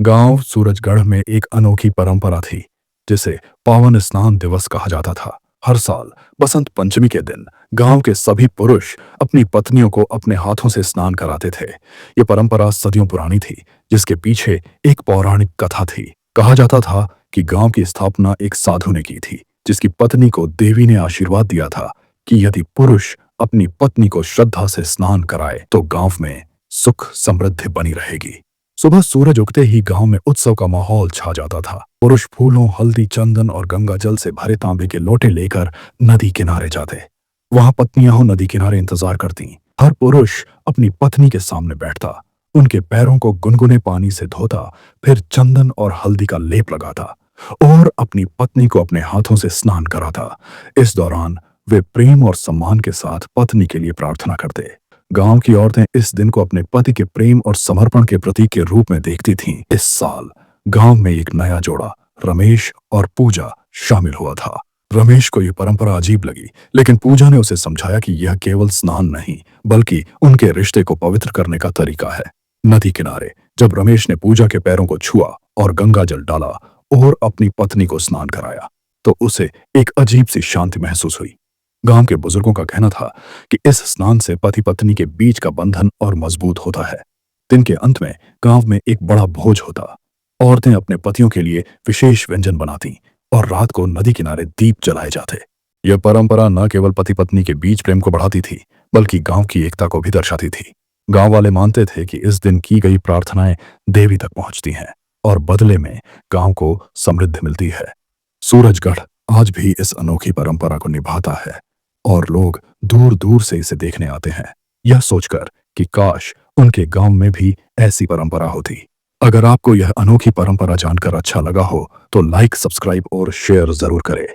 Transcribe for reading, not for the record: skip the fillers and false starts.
गांव सूरजगढ़ में एक अनोखी परंपरा थी जिसे पावन स्नान दिवस कहा जाता था। हर साल बसंत पंचमी के दिन गांव के सभी पुरुष अपनी पत्नियों को अपने हाथों से स्नान कराते थे। ये परंपरा सदियों पुरानी थी, जिसके पीछे एक पौराणिक कथा थी। कहा जाता था कि गांव की स्थापना एक साधु ने की थी, जिसकी पत्नी को देवी ने आशीर्वाद दिया था कि यदि पुरुष अपनी पत्नी को श्रद्धा से स्नान कराए तो गांव में सुख समृद्धि बनी रहेगी। सुबह सूरज उगते ही गांव में उत्सव का माहौल छा जाता था। पुरुष फूलों, हल्दी, चंदन और गंगा जल से भरे तांबे के लोटे लेकर नदी किनारे जाते। वहां पत्नियां हो नदी किनारे इंतजार करती। हर पुरुष अपनी पत्नी के सामने बैठता, उनके पैरों को गुनगुने पानी से धोता, फिर चंदन और हल्दी का लेप लगाता और अपनी पत्नी को अपने हाथों से स्नान कराता। इस दौरान वे प्रेम और सम्मान के साथ पत्नी के लिए प्रार्थना करते। गांव की औरतें इस दिन को अपने पति के प्रेम और समर्पण के प्रतीक के रूप में देखती थीं। इस साल गांव में एक नया जोड़ा, रमेश और पूजा, शामिल हुआ था। रमेश को यह परंपरा अजीब लगी, लेकिन पूजा ने उसे समझाया कि यह केवल स्नान नहीं, बल्कि उनके रिश्ते को पवित्र करने का तरीका है। नदी किनारे जब रमेश ने पूजा के पैरों को छुआ और गंगा जल डाला और अपनी पत्नी को स्नान कराया, तो उसे एक अजीब सी शांति महसूस हुई। गांव के बुजुर्गों का कहना था कि इस स्नान से पति पत्नी के बीच का बंधन और मजबूत होता है। दिन के अंत में गांव में एक बड़ा भोज होता। औरतें अपने पतियों के लिए विशेष व्यंजन बनाती और रात को नदी किनारे दीप जलाए जाते। यह परंपरा न केवल पति पत्नी के बीच प्रेम को बढ़ाती थी, बल्कि गांव की एकता को भी दर्शाती थी। गांव वाले मानते थे कि इस दिन की गई प्रार्थनाएं देवी तक पहुंचती हैं और बदले में गांव को समृद्धि मिलती है। सूरजगढ़ आज भी इस अनोखी परंपरा को निभाता है और लोग दूर दूर से इसे देखने आते हैं, यह सोचकर कि काश उनके गांव में भी ऐसी परंपरा होती। अगर आपको यह अनोखी परंपरा जानकर अच्छा लगा हो तो लाइक, सब्सक्राइब और शेयर जरूर करें।